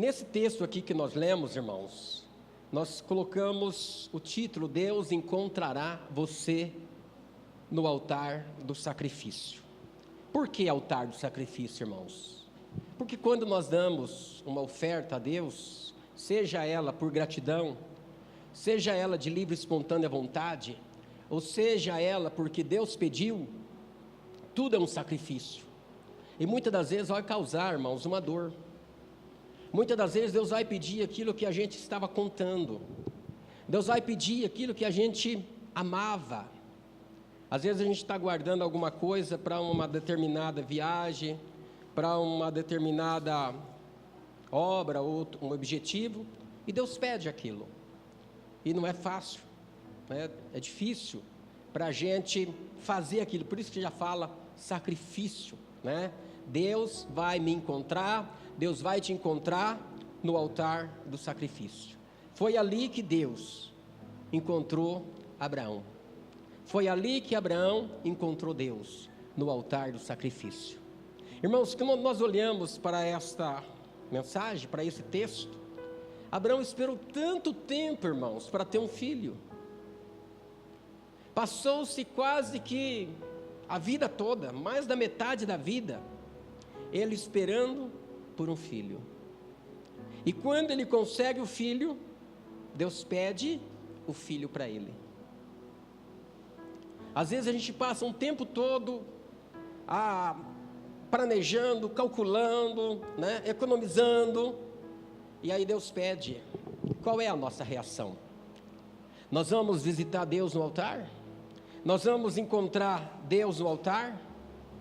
Nesse texto aqui que nós lemos, irmãos, nós colocamos o título: Deus encontrará você no altar do sacrifício. Por que altar do sacrifício, irmãos? Porque quando nós damos uma oferta a Deus, seja ela por gratidão, seja ela de livre e espontânea vontade, ou seja ela porque Deus pediu, tudo é um sacrifício. E muitas das vezes vai causar, irmãos, uma dor. Muitas das vezes Deus vai pedir aquilo que a gente estava contando. Deus vai pedir aquilo que a gente amava. Às vezes a gente está guardando alguma coisa para uma determinada viagem, para uma determinada obra ou um objetivo, e Deus pede aquilo. E não é fácil, né? É difícil para a gente fazer aquilo. Por isso que já fala sacrifício, né? Deus vai me encontrar, Deus vai te encontrar no altar do sacrifício. Foi ali que Deus encontrou Abraão. Foi ali que Abraão encontrou Deus, no altar do sacrifício. Irmãos, quando nós olhamos para esta mensagem, para esse texto, Abraão esperou tanto tempo, irmãos, para ter um filho. Passou-se quase que a vida toda, mais da metade da vida, ele esperando por um filho. E quando ele consegue o filho, Deus pede o filho para ele. Às vezes a gente passa um tempo todo planejando, calculando, né, economizando, e aí Deus pede. Qual é a nossa reação? Nós vamos visitar Deus no altar? Nós vamos encontrar Deus no altar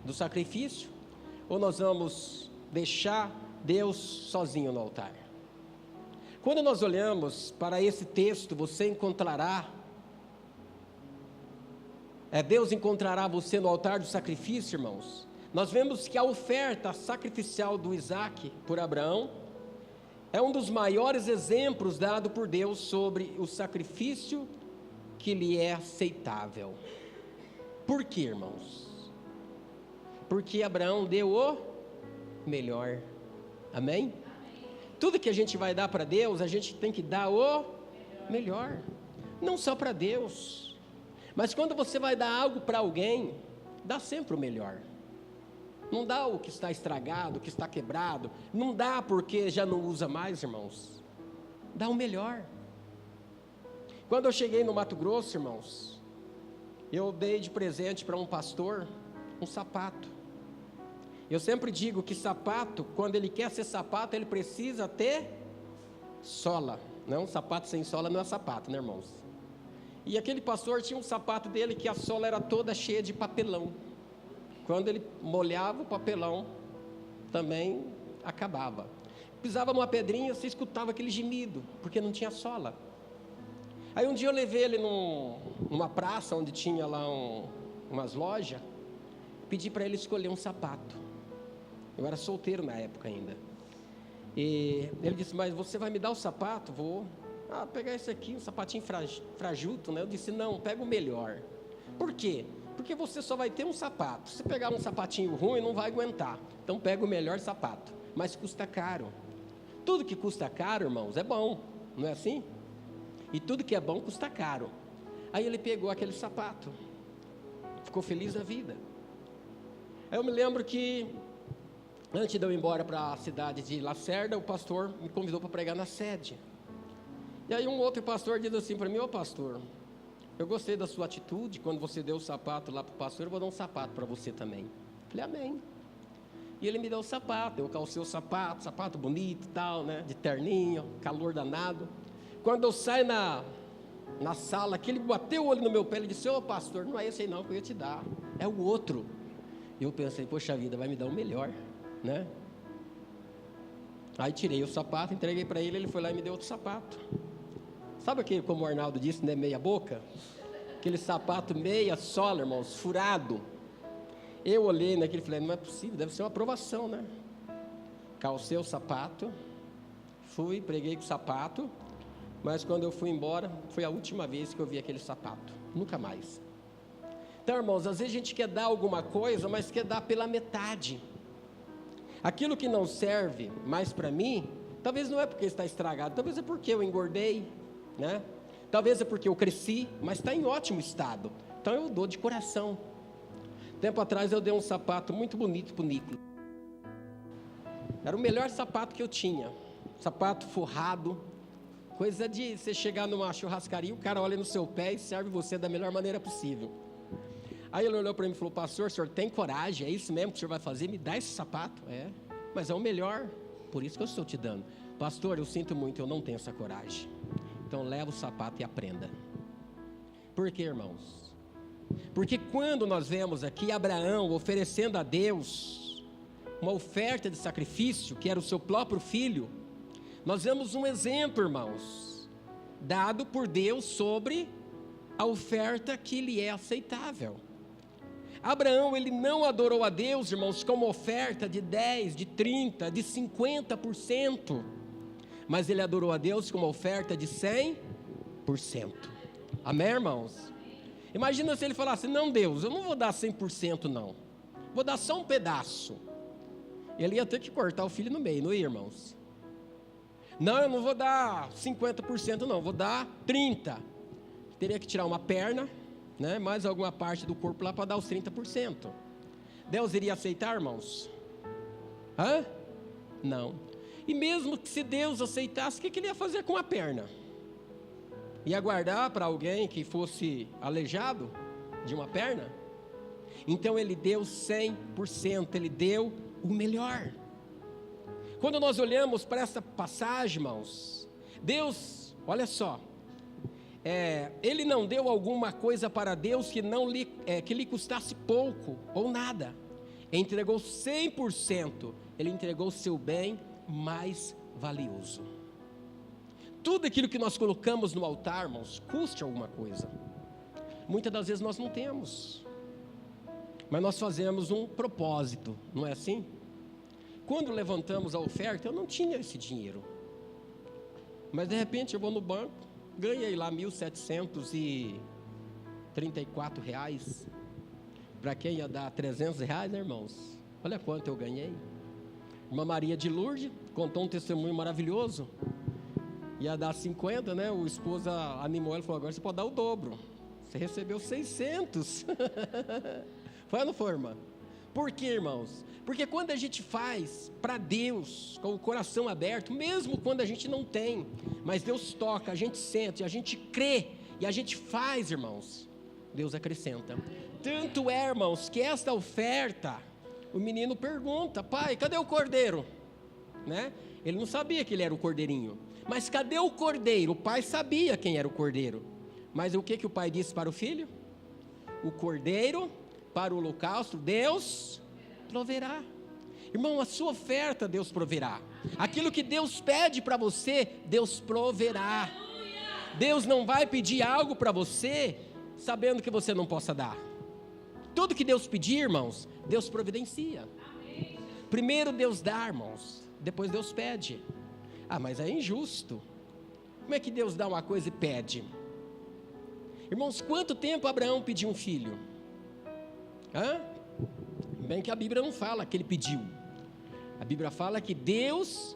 do sacrifício? Ou nós vamos deixar Deus sozinho no altar? Quando nós olhamos para esse texto, Deus encontrará você no altar do sacrifício, irmãos. Nós vemos que a oferta sacrificial do Isaac por Abraão é um dos maiores exemplos dado por Deus sobre o sacrifício que lhe é aceitável. Por quê, irmãos? Porque Abraão deu o melhor. Amém? Tudo que a gente vai dar para Deus, a gente tem que dar o melhor. Não só para Deus, mas quando você vai dar algo para alguém, dá sempre o melhor. Não dá o que está estragado, o que está quebrado. Não dá porque já não usa mais, irmãos. Dá o melhor. Quando eu cheguei no Mato Grosso, irmãos, eu dei de presente para um pastor um sapato. Eu sempre digo que sapato, quando ele quer ser sapato, ele precisa ter sola. Não, um sapato sem sola não é sapato, né, irmãos? E aquele pastor tinha um sapato dele que a sola era toda cheia de papelão. Quando ele molhava o papelão, também acabava. Pisava numa pedrinha, você escutava aquele gemido, porque não tinha sola. Aí um dia eu levei ele numa praça, onde tinha lá umas lojas, pedi para ele escolher um sapato. Eu era solteiro na época ainda. E ele disse: mas você vai me dar o sapato? Vou. Pegar esse aqui, um sapatinho frajuto, né? Eu disse: não, pega o melhor. Por quê? Porque você só vai ter um sapato. Se pegar um sapatinho ruim, não vai aguentar. Então pega o melhor sapato. Mas custa caro. Tudo que custa caro, irmãos, é bom. Não é assim? E tudo que é bom custa caro. Aí ele pegou aquele sapato. Ficou feliz da vida. Aí eu me lembro que, antes de eu ir embora para a cidade de Lacerda, o pastor me convidou para pregar na sede. E aí um outro pastor diz assim para mim: ô pastor, eu gostei da sua atitude, quando você deu o sapato lá para o pastor, eu vou dar um sapato para você também. Falei: amém. E ele me deu o sapato, eu calcei o sapato bonito e tal, né, de terninho, calor danado. Quando eu saio na sala, que ele bateu o olho no meu pé, ele disse: ô pastor, não é esse aí não que eu ia te dar, é o outro. E eu pensei: poxa vida, vai me dar o melhor, né? Aí tirei o sapato, entreguei para ele, ele foi lá e me deu outro sapato. Sabe aquele, como o Arnaldo disse, né, meia boca? Aquele sapato meia sola, irmãos, furado. Eu olhei naquele e falei: não é possível, deve ser uma aprovação, né? Calcei o sapato, fui, preguei com o sapato, mas quando eu fui embora, foi a última vez que eu vi aquele sapato, nunca mais. Então, irmãos, às vezes a gente quer dar alguma coisa, mas quer dar pela metade. Aquilo que não serve mais para mim, Talvez não é porque está estragado, talvez é porque eu engordei, né? Talvez é porque eu cresci, mas está em ótimo estado. Então eu dou de coração. Tempo atrás eu dei um sapato muito bonito para o Nicolas. Era o melhor sapato que eu tinha. Sapato forrado. Coisa de você chegar numa churrascaria, o cara olha no seu pé e serve você da melhor maneira possível. Aí ele olhou para mim e falou: pastor, o senhor tem coragem? É isso mesmo que o senhor vai fazer? Me dá esse sapato? É, mas é o melhor. Por isso que eu estou te dando. Pastor, eu sinto muito, eu não tenho essa coragem. Então leva o sapato e aprenda. Por quê, irmãos? Porque quando nós vemos aqui Abraão oferecendo a Deus uma oferta de sacrifício, que era o seu próprio filho, nós vemos um exemplo, irmãos, dado por Deus sobre a oferta que lhe é aceitável. Abraão, ele não adorou a Deus, irmãos, como oferta de 10, de 30, de 50%, mas ele adorou a Deus como oferta de 100%. Amém, irmãos? Imagina se ele falasse: não, Deus, eu não vou dar 100% não, vou dar só um pedaço. Ele ia ter que cortar o filho no meio, não ia, irmãos? Não, eu não vou dar 50% não, vou dar 30%. Teria que tirar uma perna, né, mais alguma parte do corpo lá para dar os 30%. Deus iria aceitar, irmãos? Hã? Não. E mesmo que se Deus aceitasse, o que ele ia fazer com a perna? Ia guardar para alguém que fosse aleijado de uma perna? Então ele deu 100%, ele deu o melhor. Quando nós olhamos para essa passagem, irmãos, Deus, olha só, ele não deu alguma coisa para Deus que lhe custasse pouco ou nada. Ele entregou 100%, ele entregou o seu bem mais valioso. Tudo aquilo que nós colocamos no altar, irmãos, custa alguma coisa. Muitas das vezes nós não temos, mas nós fazemos um propósito, não é assim? Quando levantamos a oferta, eu não tinha esse dinheiro, mas de repente eu vou no banco, ganhei lá R$1.734, para quem ia dar R$300, né, irmãos? Olha quanto eu ganhei. Irmã Maria de Lourdes contou um testemunho maravilhoso, ia dar 50, né? O esposo animou ela e falou: agora você pode dar o dobro, você recebeu 600. Foi ou não foi, irmã? Por quê, irmãos? Porque quando a gente faz para Deus, com o coração aberto, mesmo quando a gente não tem, mas Deus toca, a gente sente, a gente crê e a gente faz, irmãos, Deus acrescenta. Tanto é, irmãos, que esta oferta, o menino pergunta: pai, cadê o cordeiro? Né? Ele não sabia que ele era o cordeirinho, mas cadê o cordeiro? O pai sabia quem era o cordeiro, mas o que o pai disse para o filho? O cordeiro para o holocausto, Deus proverá. Irmão, a sua oferta Deus proverá. Aquilo que Deus pede para você, Deus proverá. Deus não vai pedir algo para você sabendo que você não possa dar. Tudo que Deus pedir, irmãos, Deus providencia. Primeiro Deus dá, irmãos, depois Deus pede. Ah, mas é injusto. Como é que Deus dá uma coisa e pede? Irmãos, quanto tempo Abraão pediu um filho? Bem que a Bíblia não fala que ele pediu. A Bíblia fala que Deus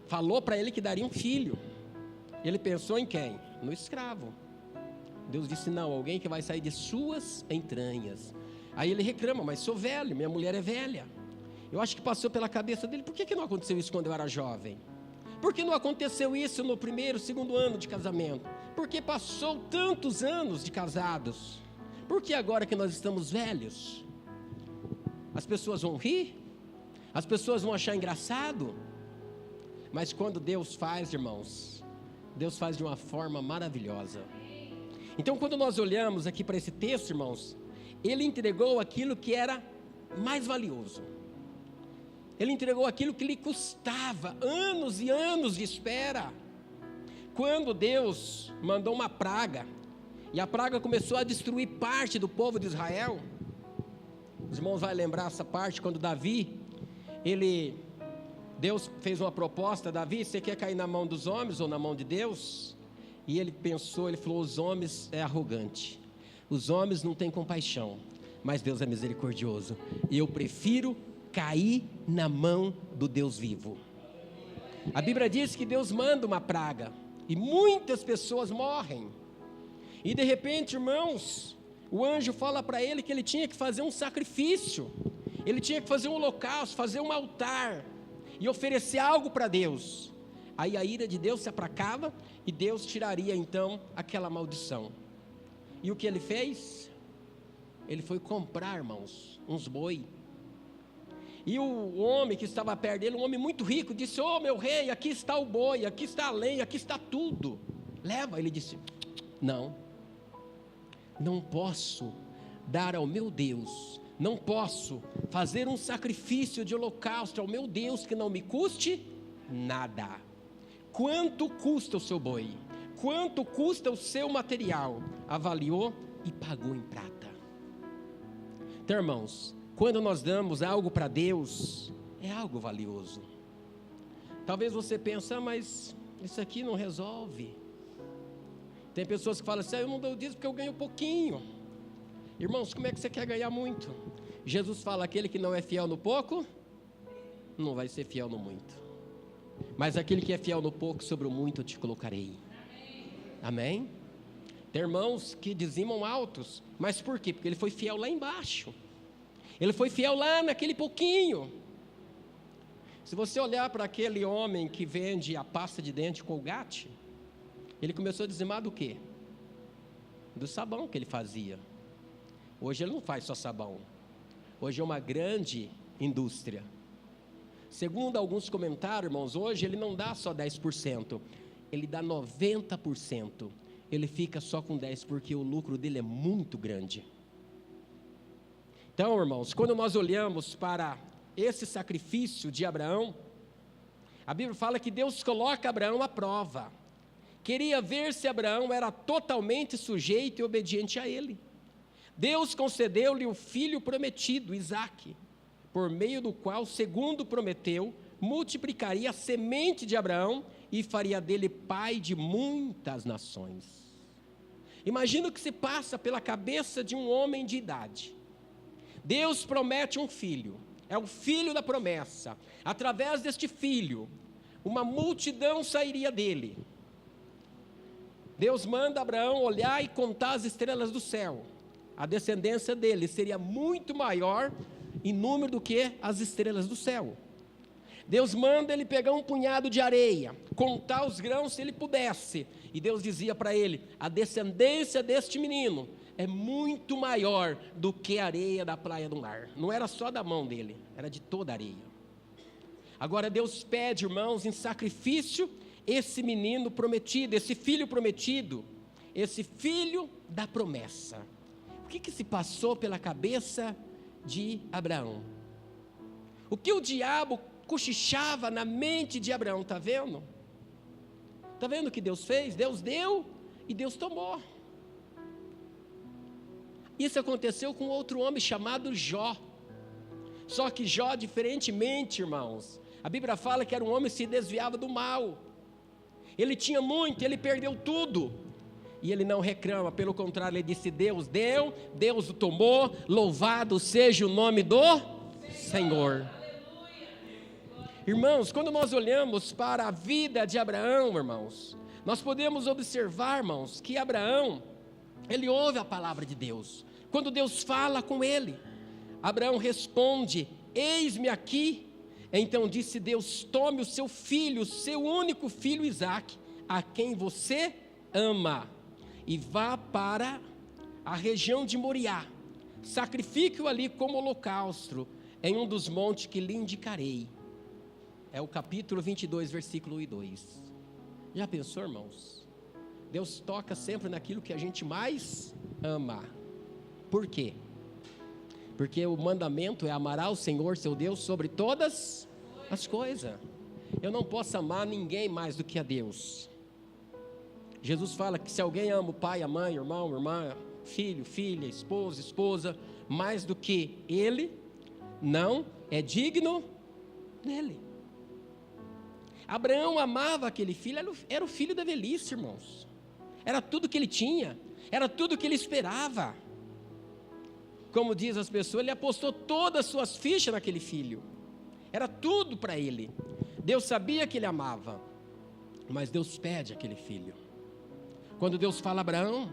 falou para ele que daria um filho. Ele pensou em quem? No escravo. Deus disse: não, alguém que vai sair de suas entranhas. Aí ele reclama: mas sou velho, minha mulher é velha. Eu acho que passou pela cabeça dele: por que não aconteceu isso quando eu era jovem? Por que não aconteceu isso no primeiro, segundo ano de casamento? Porque passou tantos anos de casados. Por que agora que nós estamos velhos? As pessoas vão rir? As pessoas vão achar engraçado? Mas quando Deus faz, irmãos, Deus faz de uma forma maravilhosa. Então, quando nós olhamos aqui para esse texto, irmãos, ele entregou aquilo que era mais valioso. Ele entregou aquilo que lhe custava anos e anos de espera. Quando Deus mandou uma praga, e a praga começou a destruir parte do povo de Israel. Os irmãos vão lembrar essa parte, quando Davi, Deus fez uma proposta: Davi, você quer cair na mão dos homens ou na mão de Deus? E ele pensou, ele falou: os homens é arrogante, os homens não têm compaixão, mas Deus é misericordioso, e eu prefiro cair na mão do Deus vivo. A Bíblia diz que Deus manda uma praga e muitas pessoas morrem. E de repente, irmãos, o anjo fala para ele que ele tinha que fazer um sacrifício, ele tinha que fazer um holocausto, fazer um altar e oferecer algo para Deus. Aí a ira de Deus se aplacava e Deus tiraria então aquela maldição. E o que ele fez? Ele foi comprar, irmãos, uns boi. E o homem que estava perto dele, um homem muito rico, disse: "Ô meu rei, aqui está o boi, aqui está a lenha, aqui está tudo. Leva." Ele disse: "Não posso dar ao meu Deus, não posso fazer um sacrifício de holocausto ao meu Deus que não me custe nada." Quanto custa o seu boi? Quanto custa o seu material? Avaliou e pagou em prata. Então, irmãos, quando nós damos algo para Deus, é algo valioso. Talvez você pense: mas isso aqui não resolve. Tem pessoas que falam assim: eu não dou dízimo porque eu ganho pouquinho. Irmãos, como é que você quer ganhar muito? Jesus fala: aquele que não é fiel no pouco, não vai ser fiel no muito. Mas aquele que é fiel no pouco, sobre o muito eu te colocarei. Amém? Tem irmãos que dizimam altos, mas por quê? Porque ele foi fiel lá embaixo. Ele foi fiel lá naquele pouquinho. Se você olhar para aquele homem que vende a pasta de dente Colgate, ele começou a dizimar do quê? Do sabão que ele fazia. Hoje ele não faz só sabão. Hoje é uma grande indústria. Segundo alguns comentários, irmãos, hoje ele não dá só 10%, ele dá 90%. Ele fica só com 10% porque o lucro dele é muito grande. Então, irmãos, quando nós olhamos para esse sacrifício de Abraão, a Bíblia fala que Deus coloca Abraão à prova. Queria ver se Abraão era totalmente sujeito e obediente a ele. Deus concedeu-lhe o filho prometido, Isaque, por meio do qual, segundo prometeu, multiplicaria a semente de Abraão e faria dele pai de muitas nações. Imagina o que se passa pela cabeça de um homem de idade. Deus promete um filho, é o filho da promessa. Através deste filho, uma multidão sairia dele. Deus manda Abraão olhar e contar as estrelas do céu. A descendência dele seria muito maior em número do que as estrelas do céu. Deus manda ele pegar um punhado de areia, contar os grãos se ele pudesse. E Deus dizia para ele: a descendência deste menino é muito maior do que a areia da praia do mar. Não era só da mão dele, era de toda a areia. Agora Deus pede, irmãos, em sacrifício, esse menino prometido, esse filho prometido, esse filho da promessa. O que se passou pela cabeça de Abraão? O que o diabo cochichava na mente de Abraão? Está vendo? Está vendo o que Deus fez? Deus deu e Deus tomou. Isso aconteceu com outro homem chamado Jó. Só que Jó, diferentemente, irmãos, a Bíblia fala que era um homem que se desviava do mal. Ele tinha muito, ele perdeu tudo. E ele não reclama, pelo contrário, ele disse: Deus deu, Deus o tomou, louvado seja o nome do Senhor. Irmãos, quando nós olhamos para a vida de Abraão, irmãos, nós podemos observar, irmãos, que Abraão, ele ouve a palavra de Deus. Quando Deus fala com ele, Abraão responde: eis-me aqui. Então disse Deus: tome o seu filho, o seu único filho Isaque, a quem você ama, e vá para a região de Moriá, sacrifique-o ali como holocausto, em um dos montes que lhe indicarei. É o capítulo 22, versículo 1 e 2. Já pensou, irmãos? Deus toca sempre naquilo que a gente mais ama. Por quê? Porque o mandamento é amar ao Senhor, seu Deus, sobre todas as coisas. Eu não posso amar ninguém mais do que a Deus. Jesus fala que se alguém ama o pai, a mãe, irmão, irmã, filho, filha, esposa, esposa, mais do que ele, não é digno dele. Abraão amava aquele filho, era o filho da velhice, irmãos. Era tudo que ele tinha, era tudo que ele esperava. Como diz as pessoas, ele apostou todas as suas fichas naquele filho. Era tudo para ele. Deus sabia que ele amava, mas Deus pede aquele filho. Quando Deus fala a Abraão,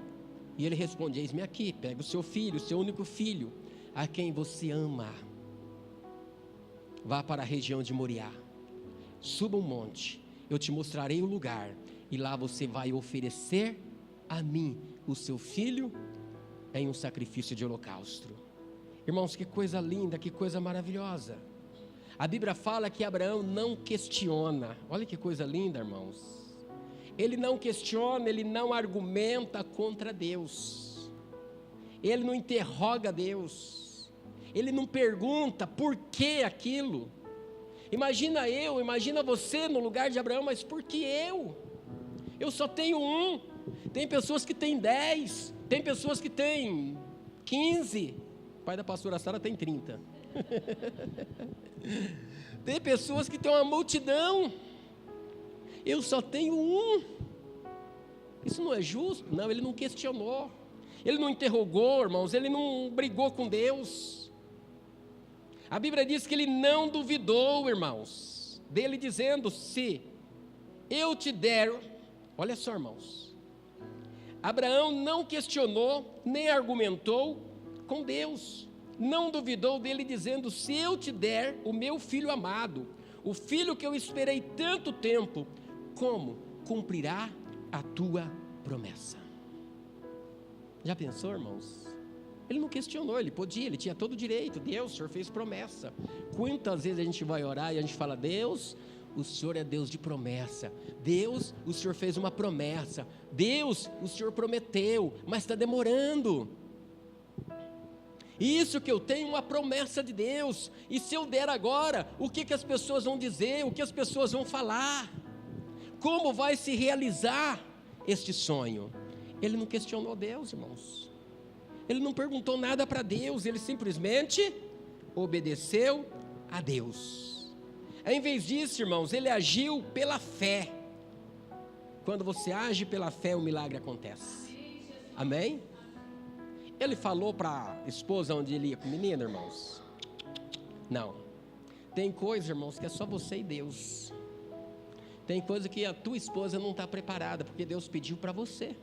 e ele responde: eis-me aqui, pega o seu filho, o seu único filho, a quem você ama, vá para a região de Moriá, suba um monte, eu te mostrarei o lugar, e lá você vai oferecer a mim o seu filho em um sacrifício de holocausto. Irmãos, que coisa linda, que coisa maravilhosa. A Bíblia fala que Abraão não questiona. Olha que coisa linda, irmãos. Ele não questiona, ele não argumenta contra Deus. Ele não interroga Deus. Ele não pergunta por que aquilo. Imagina você no lugar de Abraão, mas por que eu? Eu só tenho um. Tem pessoas que têm 10, tem pessoas que têm 15. O pai da pastora Sara tem 30. Tem pessoas que têm uma multidão. Eu só tenho um. Isso não é justo? Não, ele não questionou. Ele não interrogou, irmãos. Ele não brigou com Deus. A Bíblia diz que ele não duvidou, irmãos, dele dizendo: se eu te der. Olha só, irmãos. Abraão não questionou, nem argumentou com Deus. Não duvidou dele dizendo: se eu te der o meu filho amado, o filho que eu esperei tanto tempo, como cumprirá a tua promessa? Já pensou, irmãos? Ele não questionou, ele podia, ele tinha todo o direito. Deus, o Senhor fez promessa. Quantas vezes a gente vai orar e a gente fala: Deus, o Senhor é Deus de promessa. Deus, o Senhor fez uma promessa. Deus, o Senhor prometeu, mas está demorando. Isso que eu tenho, uma promessa de Deus. E se eu der agora, o que as pessoas vão dizer? O que as pessoas vão falar? Como vai se realizar este sonho? Ele não questionou Deus, irmãos. Ele não perguntou nada para Deus. Ele simplesmente obedeceu a Deus. Em vez disso, irmãos, ele agiu pela fé. Quando você age pela fé, o milagre acontece. Amém? Ele falou para a esposa onde ele ia com o menino, irmãos? Não. Tem coisa, irmãos, que é só você e Deus. Tem coisa que a tua esposa não está preparada, porque Deus pediu para você.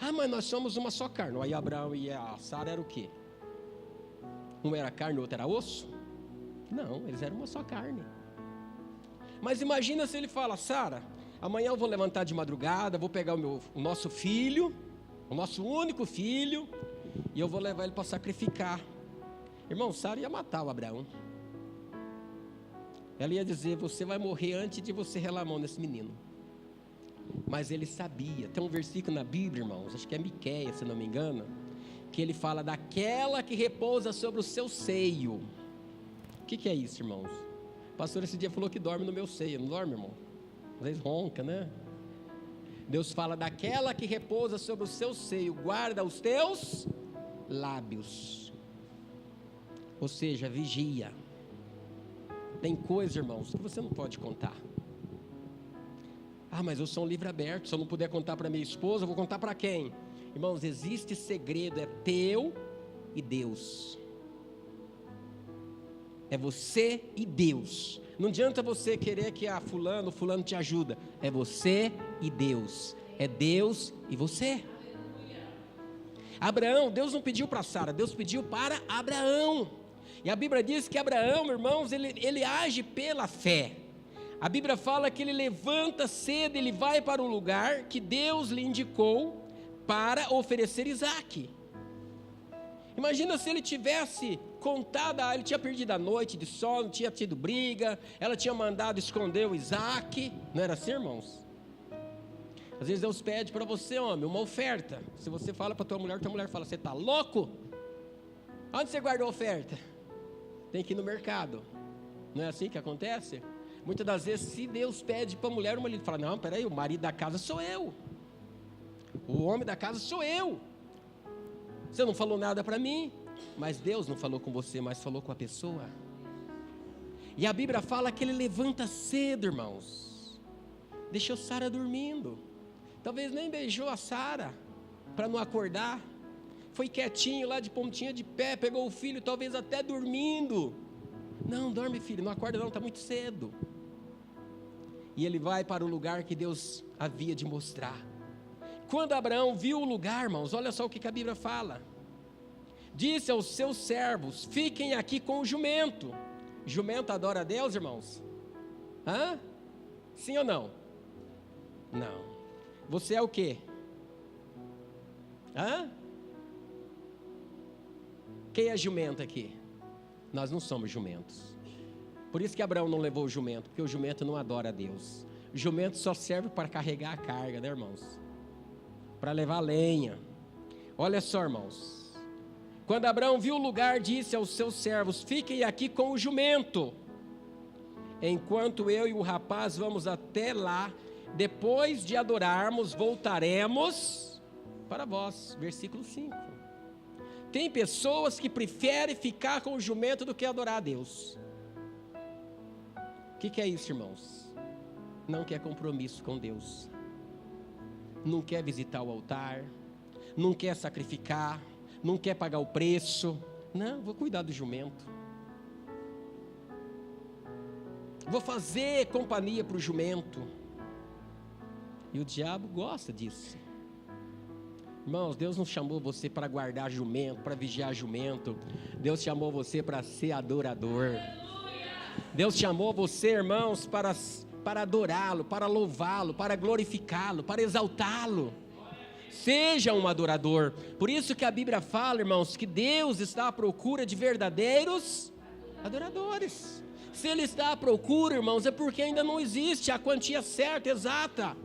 Ah, mas nós somos uma só carne. Aí Abraão e a Sara eram o quê? Um era carne, o outro era osso? Não, eles eram uma só carne. Mas imagina se ele fala: Sara, amanhã eu vou levantar de madrugada, vou pegar o nosso filho, o nosso único filho, e eu vou levar ele para sacrificar. Irmão, Sara ia matar o Abraão. Ela ia dizer: você vai morrer antes de você relar a mão nesse menino. Mas ele sabia. Tem um versículo na Bíblia, irmãos, acho que é Miqueias, se não me engano, que ele fala daquela que repousa sobre o seu seio. O que é isso, irmãos? O pastor esse dia falou que dorme no meu seio. Não dorme, irmão? Às vezes ronca, né? Deus fala daquela que repousa sobre o seu seio, guarda os teus lábios. Ou seja, vigia. Tem coisa, irmãos, que você não pode contar. Ah, mas eu sou um livro aberto. Se eu não puder contar para minha esposa, eu vou contar para quem? Irmãos, existe segredo, é teu e Deus. É você e Deus. Não adianta você querer que o fulano te ajuda. É você e Deus. É Deus e você. Abraão, Deus não pediu para Sara, Deus pediu para Abraão. E a Bíblia diz que Abraão, irmãos, ele age pela fé. A Bíblia fala que ele levanta cedo, ele vai para um lugar que Deus lhe indicou para oferecer Isaque. Imagina se ele tivesse contado, ele tinha perdido a noite de sono, tinha tido briga, ela tinha mandado esconder o Isaque. Não era assim, irmãos? Às vezes Deus pede para você, homem, uma oferta. Se você fala para tua mulher fala: você está louco? Onde você guardou a oferta? Tem que ir no mercado. Não é assim que acontece? Muitas das vezes, se Deus pede para a mulher, o marido fala: não, peraí, o marido da casa sou eu. O homem da casa sou eu. Você não falou nada para mim, mas Deus não falou com você, mas falou com a pessoa. E a Bíblia fala que ele levanta cedo, irmãos. Deixou Sara dormindo. Talvez nem beijou a Sara, para não acordar. Foi quietinho lá de pontinha de pé, pegou o filho, talvez até dormindo. Não, dorme, filho, não acorda não, está muito cedo. e ele vai para o lugar que Deus havia de mostrar. Quando Abraão viu o lugar, irmãos, olha só o que a Bíblia fala. Disse aos seus servos: fiquem aqui com o jumento. Jumento adora a Deus, irmãos? Hã? Sim ou não? Não. Você é o quê? Hã? Quem é jumento aqui? Nós não somos jumentos. Por isso que Abraão não levou o jumento, porque o jumento não adora a Deus. O jumento só serve para carregar a carga, né, irmãos? Para levar lenha. Olha só, irmãos. Quando Abraão viu o lugar, disse aos seus servos: fiquem aqui com o jumento, enquanto eu e o rapaz vamos até lá. Depois de adorarmos, voltaremos para vós. Versículo 5. Tem pessoas que preferem ficar com o jumento do que adorar a Deus. O que é isso, irmãos? Não quer compromisso com Deus, não quer visitar o altar, não quer sacrificar, não quer pagar o preço. Não, vou cuidar do jumento, vou fazer companhia para o jumento. E o diabo gosta disso. Irmãos, Deus não chamou você para guardar jumento, para vigiar jumento. Deus chamou você para ser adorador. Deus chamou você, irmãos, para adorá-lo, para louvá-lo, para glorificá-lo, para exaltá-lo. Seja um adorador. Por isso que a Bíblia fala, irmãos, que Deus está à procura de verdadeiros adoradores. Se Ele está à procura, irmãos, é porque ainda não existe a quantia certa, exata.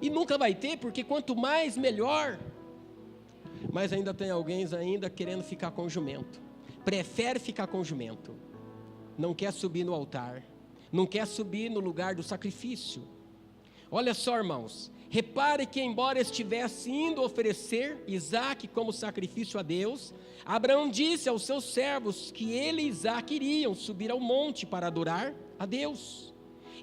E nunca vai ter, porque quanto mais, melhor. Mas ainda tem alguém ainda querendo ficar com o jumento. Prefere ficar com o jumento. Não quer subir no altar. Não quer subir no lugar do sacrifício. Olha só, irmãos. Repare que embora estivesse indo oferecer Isaque como sacrifício a Deus, Abraão disse aos seus servos que ele e Isaque iriam subir ao monte para adorar a Deus.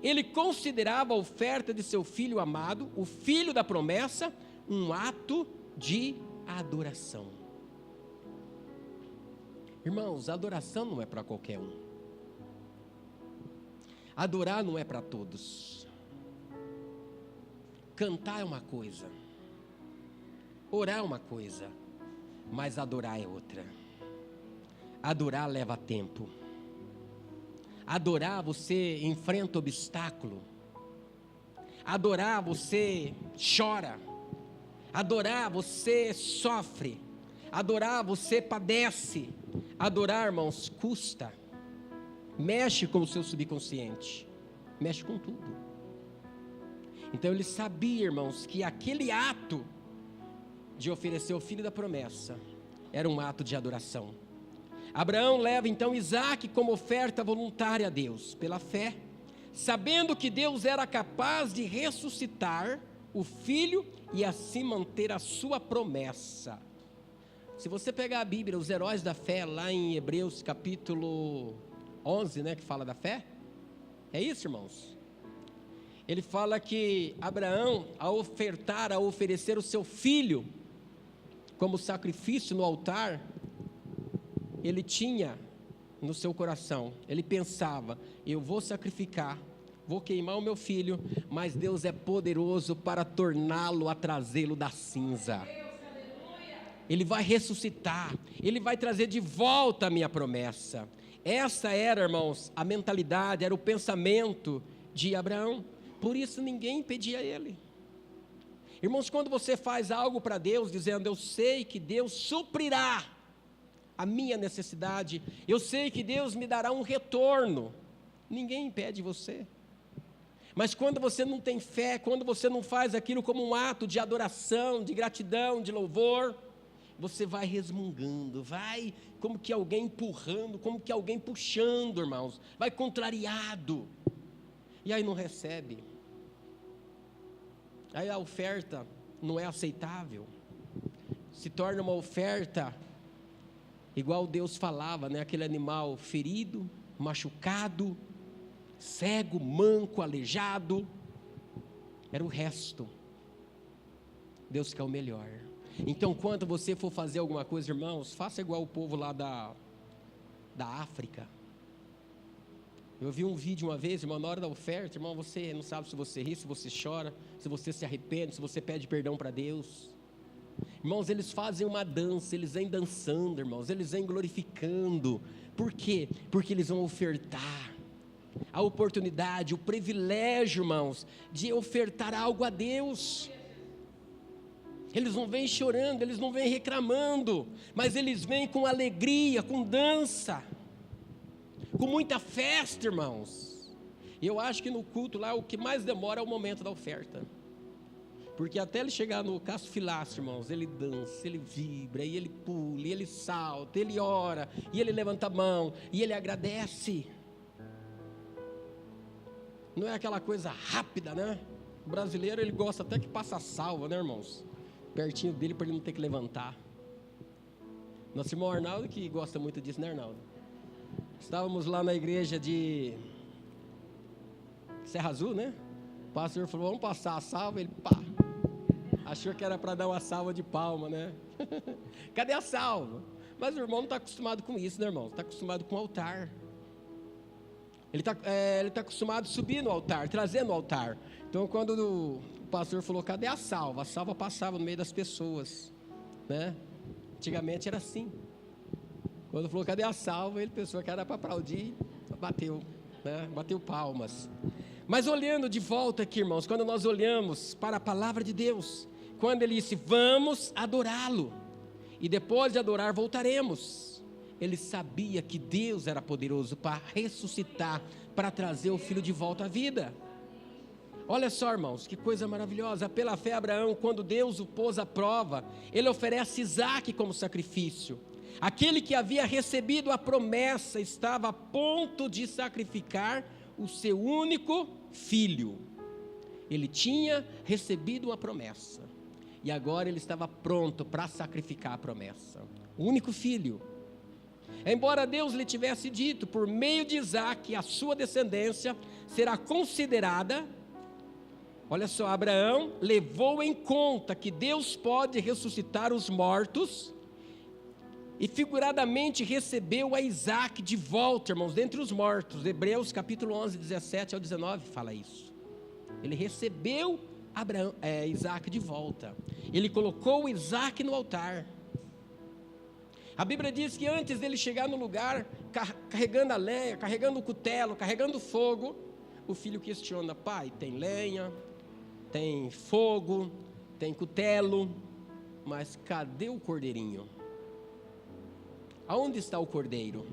Ele considerava a oferta de seu filho amado, o filho da promessa, um ato de adoração. Irmãos, a adoração não é para qualquer um. Adorar não é para todos. Cantar é uma coisa, orar é uma coisa, mas adorar é outra. Adorar leva tempo. Adorar você enfrenta obstáculo. Adorar você chora. Adorar você sofre. Adorar você padece. Adorar, irmãos, custa. Mexe com o seu subconsciente. Mexe com tudo. Então ele sabia, irmãos, que aquele ato de oferecer o filho da promessa era um ato de adoração. Abraão leva então Isaque como oferta voluntária a Deus, pela fé, sabendo que Deus era capaz de ressuscitar o filho e assim manter a sua promessa. Se você pegar a Bíblia, os heróis da fé, lá em Hebreus capítulo 11, né, que fala da fé, é isso, irmãos? Ele fala que Abraão, ao oferecer o seu filho como sacrifício no altar, ele tinha no seu coração, ele pensava: eu vou sacrificar, vou queimar o meu filho, mas Deus é poderoso para torná-lo a trazê-lo da cinza. Ele vai ressuscitar, Ele vai trazer de volta a minha promessa. Essa era, irmãos, a mentalidade, era o pensamento de Abraão. Por isso ninguém impedia ele. Irmãos, quando você faz algo para Deus, dizendo: eu sei que Deus suprirá a minha necessidade, eu sei que Deus me dará um retorno, ninguém impede você. Mas quando você não tem fé, quando você não faz aquilo como um ato de adoração, de gratidão, de louvor, você vai resmungando, vai como que alguém empurrando, como que alguém puxando, irmãos, vai contrariado, e aí não recebe. Aí a oferta não é aceitável, se torna uma oferta igual Deus falava, né? Aquele animal ferido, machucado, cego, manco, aleijado, era o resto. Deus quer o melhor. Então, quando você for fazer alguma coisa, irmãos, faça igual o povo lá da África. Eu vi um vídeo uma vez, irmão, na hora da oferta, irmão, você não sabe se você ri, se você chora, se você se arrepende, se você pede perdão para Deus. Irmãos, eles fazem uma dança, eles vêm dançando, irmãos, eles vêm glorificando. Por quê? Porque eles vão ofertar. A oportunidade, o privilégio, irmãos, de ofertar algo a Deus. Eles não vêm chorando, eles não vêm reclamando, mas eles vêm com alegria, com dança, com muita festa, irmãos. E eu acho que no culto lá, o que mais demora é o momento da oferta. Porque até ele chegar no caso filácio, irmãos, ele dança, ele vibra, e ele pula, e ele salta, ele ora, e ele levanta a mão, e ele agradece. Não é aquela coisa rápida, né? O brasileiro, ele gosta até que passa a salva, né, irmãos? Pertinho dele para ele não ter que levantar. Nosso irmão Arnaldo que gosta muito disso, né, Arnaldo? Estávamos lá na igreja de Serra Azul, né? O pastor falou, vamos passar a salva, ele pá. Achou que era para dar uma salva de palma, né? Cadê a salva? Mas o irmão não está acostumado com isso, né, irmão? Está acostumado com o altar. Ele está acostumado a subir no altar, trazer no altar. Então, quando o pastor falou, cadê a salva? A salva passava no meio das pessoas, né? Antigamente era assim. Quando falou, cadê a salva? Ele pensou que era para aplaudir, bateu, né? Bateu palmas. Mas olhando de volta aqui, irmãos, quando nós olhamos para a palavra de Deus, quando ele disse, vamos adorá-lo, e depois de adorar voltaremos. Ele sabia que Deus era poderoso para ressuscitar, para trazer o filho de volta à vida. Olha só, irmãos, que coisa maravilhosa. Pela fé, Abraão, quando Deus o pôs à prova, ele oferece Isaque como sacrifício. Aquele que havia recebido a promessa estava a ponto de sacrificar o seu único filho. Ele tinha recebido uma promessa e agora ele estava pronto para sacrificar a promessa. O único filho. Embora Deus lhe tivesse dito, por meio de Isaque, a sua descendência será considerada. Olha só, Abraão levou em conta que Deus pode ressuscitar os mortos, e figuradamente recebeu a Isaque de volta, irmãos, dentre os mortos. Hebreus capítulo 11, 17 ao 19 fala isso. Ele recebeu Isaque de volta. Ele colocou Isaque no altar. A Bíblia diz que antes dele chegar no lugar, carregando a lenha, carregando o cutelo, carregando o fogo, o filho questiona, pai, tem lenha, tem fogo, tem cutelo, mas cadê o cordeirinho? Aonde está o cordeiro?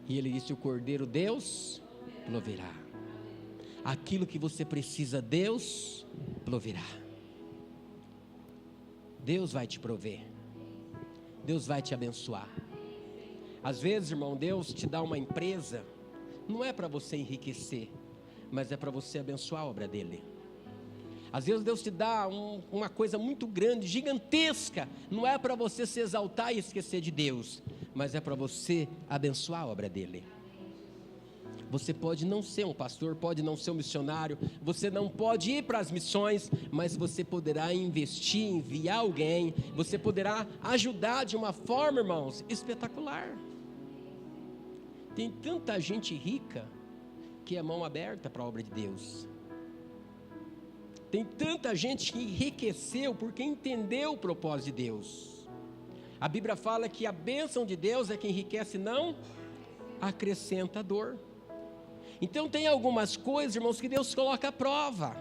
E ele disse, o cordeiro Deus proverá. Aquilo que você precisa, Deus proverá. Deus vai te prover. Deus vai te abençoar. Às vezes, irmão, Deus te dá uma empresa, não é para você enriquecer, mas é para você abençoar a obra dele. Às vezes Deus te dá uma coisa muito grande, gigantesca, não é para você se exaltar e esquecer de Deus, mas é para você abençoar a obra dele. Você pode não ser um pastor, pode não ser um missionário, você não pode ir para as missões, mas você poderá investir, enviar alguém, você poderá ajudar de uma forma, irmãos, espetacular. Tem tanta gente rica que é mão aberta para a obra de Deus. Tem tanta gente que enriqueceu porque entendeu o propósito de Deus. A Bíblia fala que a bênção de Deus é que enriquece, não acrescenta dor. Então tem algumas coisas, irmãos, que Deus coloca à prova.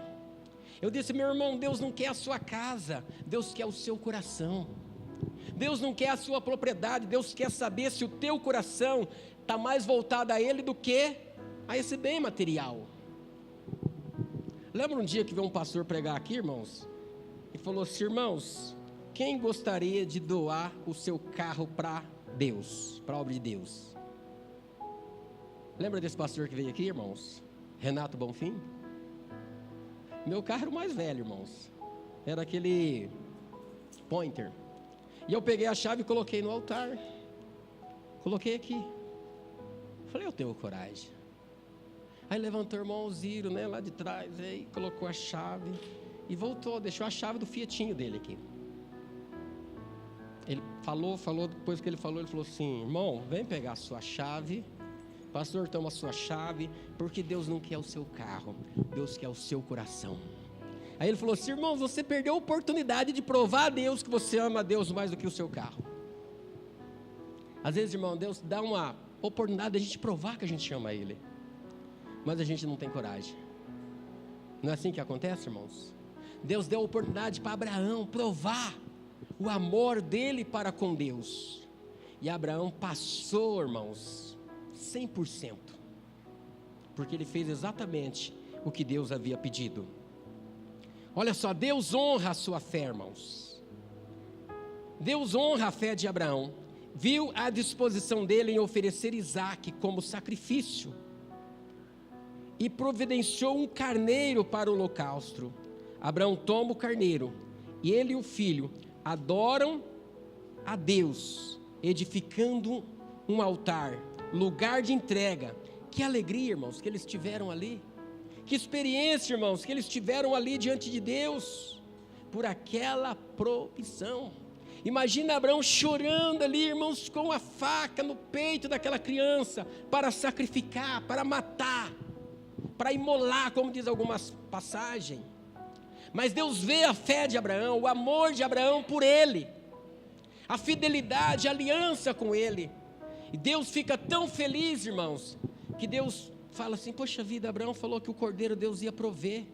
Eu disse, meu irmão, Deus não quer a sua casa, Deus quer o seu coração. Deus não quer a sua propriedade, Deus quer saber se o teu coração está mais voltado a Ele do que a esse bem material. Lembra um dia que veio um pastor pregar aqui, irmãos? E falou assim, irmãos, quem gostaria de doar o seu carro para Deus, para a obra de Deus? Lembra desse pastor que veio aqui, irmãos? Renato Bonfim? Meu carro era o mais velho, irmãos. Era aquele Pointer. E eu peguei a chave e coloquei no altar. Coloquei aqui. Falei, eu tenho coragem. Aí levantou o irmão Ziro, né, lá de trás, aí colocou a chave e voltou, deixou a chave do Fiatinho dele aqui. Ele falou, depois que ele falou assim, irmão, vem pegar a sua chave pastor, toma a sua chave, porque Deus não quer o seu carro, Deus quer o seu coração. Aí ele falou assim: irmãos, você perdeu a oportunidade de provar a Deus que você ama a Deus mais do que o seu carro. Às vezes, irmão, Deus dá uma oportunidade de a gente provar que a gente ama Ele, mas a gente não tem coragem. Não é assim que acontece, irmãos? Deus deu a oportunidade para Abraão provar o amor dele para com Deus, e Abraão passou, irmãos, 100%, porque ele fez exatamente o que Deus havia pedido. Olha só, Deus honra a sua fé, irmãos. Deus honra a fé de Abraão, viu a disposição dele em oferecer Isaque como sacrifício, e providenciou um carneiro para o holocausto. Abraão toma o carneiro, e ele e o filho adoram a Deus, edificando um altar, lugar de entrega. Que alegria, irmãos, que eles tiveram ali. Que experiência, irmãos, que eles tiveram ali diante de Deus, por aquela provisão. Imagina Abraão chorando ali, irmãos, com a faca no peito daquela criança, para sacrificar, para matar, para imolar, como diz algumas passagens. Mas Deus vê a fé de Abraão, o amor de Abraão por ele, a fidelidade, a aliança com ele. E Deus fica tão feliz, irmãos, que Deus fala assim: poxa vida, Abraão falou que o cordeiro Deus ia prover.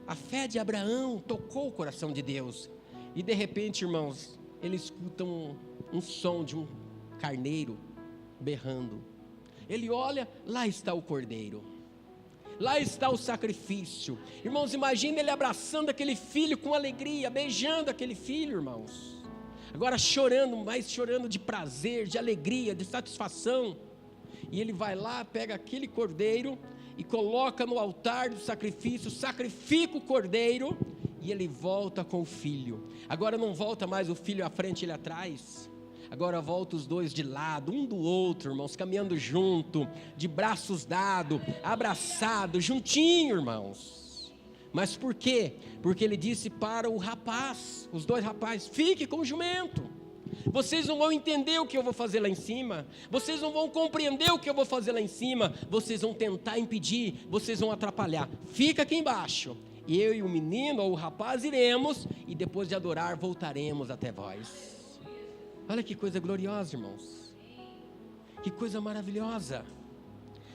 A fé de Abraão tocou o coração de Deus. E de repente, irmãos, ele escuta um som de um carneiro berrando. Ele olha, lá está o cordeiro, lá está o sacrifício. Irmãos, imagina ele abraçando aquele filho com alegria, beijando aquele filho, irmãos. Agora chorando, mas chorando de prazer, de alegria, de satisfação. E ele vai lá, pega aquele cordeiro e coloca no altar do sacrifício, sacrifica o cordeiro, e ele volta com o filho. Agora não volta mais o filho à frente e ele atrás. Agora volta os dois de lado, um do outro, irmãos, caminhando junto, de braços dados, abraçados, juntinho, irmãos. Mas por quê? Porque ele disse para o rapaz, os dois rapazes: fique com o jumento. Vocês não vão entender o que eu vou fazer lá em cima, vocês não vão compreender o que eu vou fazer lá em cima, vocês vão tentar impedir, vocês vão atrapalhar. Fica aqui embaixo, e eu e o menino ou o rapaz iremos, e depois de adorar voltaremos até vós. Olha que coisa gloriosa, irmãos, que coisa maravilhosa.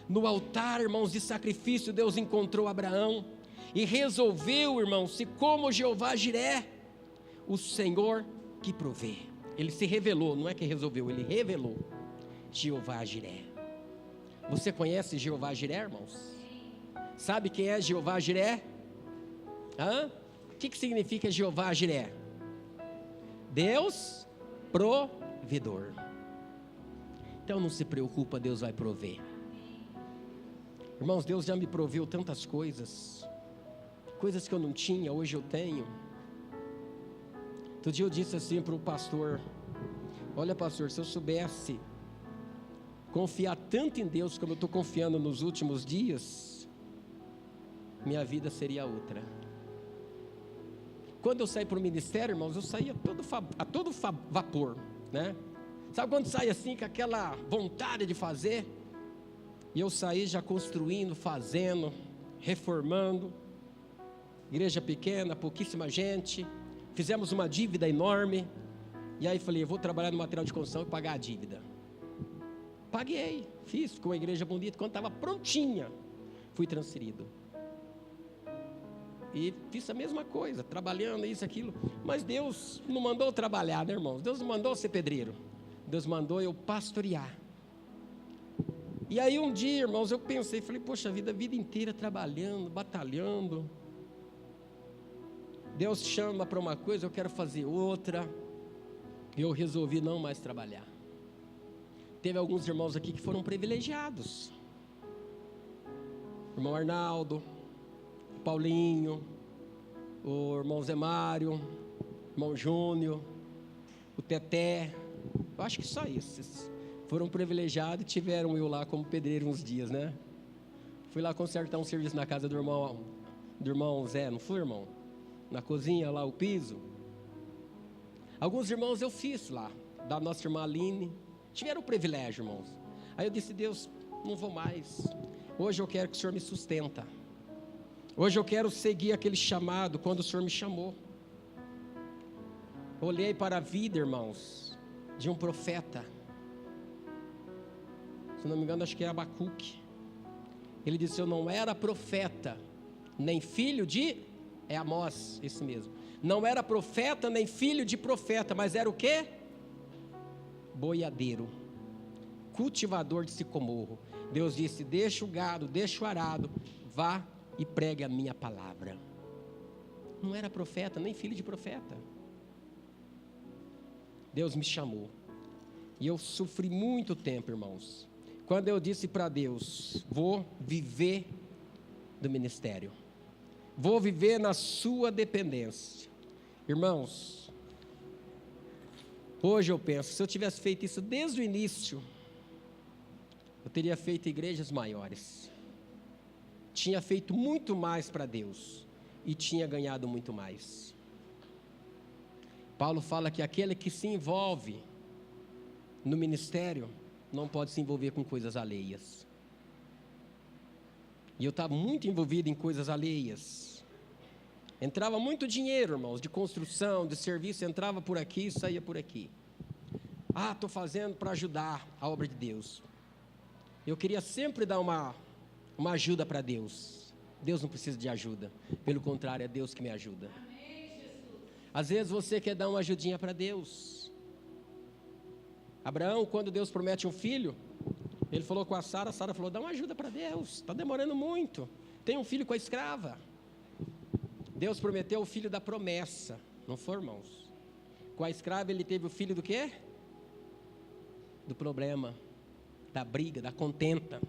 No altar, irmãos, de sacrifício, Deus encontrou Abraão e resolveu, irmãos, se como Jeová Jiré, o Senhor que provê. Ele se revelou, não é que resolveu, ele revelou Jeová Jiré. Você conhece Jeová Jiré, irmãos? Sabe quem é Jeová Jiré? O que significa Jeová Jiré? Deus provedor. Então não se preocupa, Deus vai prover. Irmãos, Deus já me proveu tantas coisas, coisas que eu não tinha, hoje eu tenho. Outro dia eu disse assim para o pastor: olha, pastor, se eu soubesse confiar tanto em Deus como eu estou confiando nos últimos dias, minha vida seria outra. Quando eu saí para o ministério, irmãos, eu saía a todo vapor, né? Sabe quando sai assim com aquela vontade de fazer? E eu saí já construindo, fazendo, reformando. Igreja pequena, pouquíssima gente. Fizemos uma dívida enorme. E aí falei: eu vou trabalhar no material de construção e pagar a dívida. Paguei, fiz com a igreja bonita. Quando estava prontinha, fui transferido. E fiz a mesma coisa, trabalhando isso, aquilo. Mas Deus não mandou trabalhar, né, irmãos? Deus não mandou ser pedreiro. Deus mandou eu pastorear. E aí um dia, irmãos, eu pensei, falei: poxa vida, a vida inteira trabalhando, batalhando. Deus chama para uma coisa, eu quero fazer outra. Eu resolvi não mais trabalhar. Teve alguns irmãos aqui que foram privilegiados. O irmão Arnaldo, o Paulinho, o irmão Zé Mário, o irmão Júnior, o Teté. Eu acho que só esses foram privilegiados e tiveram eu lá como pedreiro uns dias, né? Fui lá consertar um serviço na casa do irmão Zé, não fui, irmão? Na cozinha lá, o piso. Alguns irmãos eu fiz lá, da nossa irmã Aline. Tiveram o privilégio, irmãos. Aí eu disse: Deus, não vou mais. Hoje eu quero que o Senhor me sustenta. Hoje eu quero seguir aquele chamado quando o Senhor me chamou. Olhei para a vida, irmãos, de um profeta. Se não me engano, acho que é Abacuque. Ele disse: eu não era profeta, nem filho de... É Amós, esse mesmo. Não era profeta, nem filho de profeta, mas era o quê? Boiadeiro, cultivador de sicomorro. Deus disse: deixa o gado, deixa o arado, vá e pregue a minha palavra. Não era profeta, nem filho de profeta. Deus me chamou. E eu sofri muito tempo, irmãos, quando eu disse para Deus: vou viver do ministério, vou viver na sua dependência. Irmãos, hoje eu penso, se eu tivesse feito isso desde o início, eu teria feito igrejas maiores, tinha feito muito mais para Deus e tinha ganhado muito mais. Paulo fala que aquele que se envolve no ministério não pode se envolver com coisas alheias. E eu estava muito envolvido em coisas alheias. Entrava muito dinheiro, irmãos, de construção, de serviço, entrava por aqui e saía por aqui. Estou fazendo para ajudar a obra de Deus. Eu queria sempre dar uma ajuda para Deus. Deus não precisa de ajuda, pelo contrário, é Deus que me ajuda. Às vezes você quer dar uma ajudinha para Deus. Abraão, quando Deus promete um filho, ele falou com a Sara falou: dá uma ajuda para Deus, está demorando muito, tem um filho com a escrava. Deus prometeu o filho da promessa, não foi, irmãos? Com a escrava ele teve o filho do quê? Do problema, da briga, da contenta.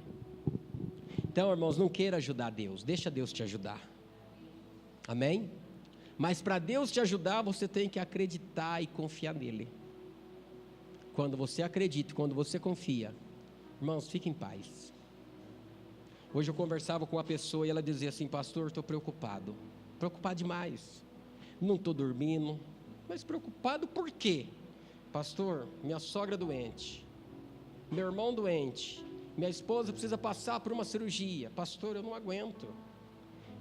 Então, irmãos, não queira ajudar Deus, deixa Deus te ajudar. Amém? Mas para Deus te ajudar, você tem que acreditar e confiar nele. Quando você acredita, quando você confia, irmãos, fique em paz. Hoje eu conversava com uma pessoa e ela dizia assim: pastor, estou preocupado demais, não estou dormindo. Mas preocupado por quê? Pastor, minha sogra doente, meu irmão doente, minha esposa precisa passar por uma cirurgia. Pastor, eu não aguento.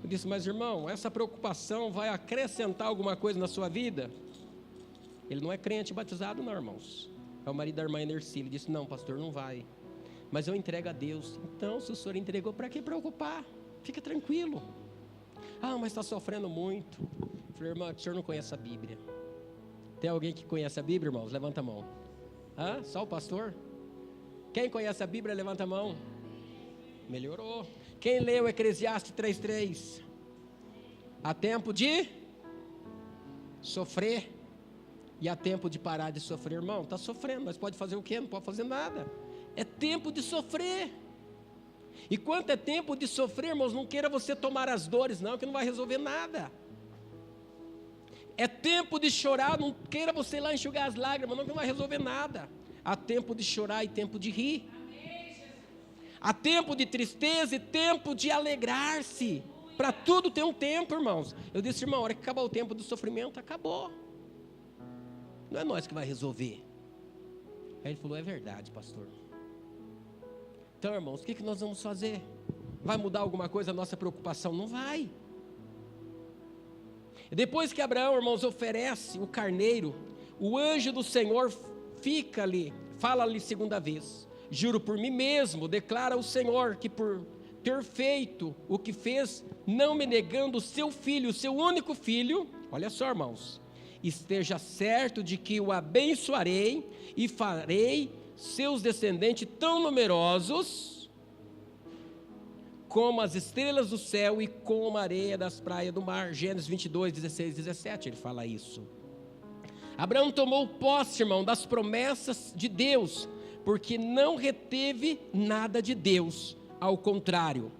Eu disse: mas irmão, essa preocupação vai acrescentar alguma coisa na sua vida? Ele não é crente batizado não, irmãos. É o marido da irmã Enercy. Ele disse: não, pastor, não vai. Mas eu entrego a Deus. Então, se o senhor entregou, para que preocupar? Fica tranquilo. Mas está sofrendo muito. Eu falei: irmão, o senhor não conhece a Bíblia. Tem alguém que conhece a Bíblia, irmãos? Levanta a mão. Só o pastor? Quem conhece a Bíblia, levanta a mão. Melhorou. Quem leu Eclesiastes 3:3? Há tempo de sofrer e há tempo de parar de sofrer. Irmão, está sofrendo, mas pode fazer o quê? Não pode fazer nada. É tempo de sofrer. E quanto é tempo de sofrer, irmãos, não queira você tomar as dores não, que não vai resolver nada. É tempo de chorar, não queira você ir lá enxugar as lágrimas não, que não vai resolver nada. Há tempo de chorar e tempo de rir. Há tempo de tristeza e tempo de alegrar-se. Para tudo tem um tempo, irmãos. Eu disse: irmão, a hora que acabar o tempo do sofrimento, acabou. Não é nós que vai resolver. Aí ele falou: é verdade, pastor. Então, irmãos, o que nós vamos fazer? Vai mudar alguma coisa a nossa preocupação? Não vai. Depois que Abraão, irmãos, oferece o carneiro, o anjo do Senhor fica ali, fala-lhe segunda vez: juro por mim mesmo, declara o Senhor, que por ter feito o que fez, não me negando o seu filho, o seu único filho, olha só, irmãos, esteja certo de que o abençoarei e farei seus descendentes tão numerosos como as estrelas do céu e como a areia das praias do mar. Gênesis 22, 16, 17, ele fala isso. Abraão tomou posse, irmão, das promessas de Deus, porque não reteve nada de Deus, ao contrário,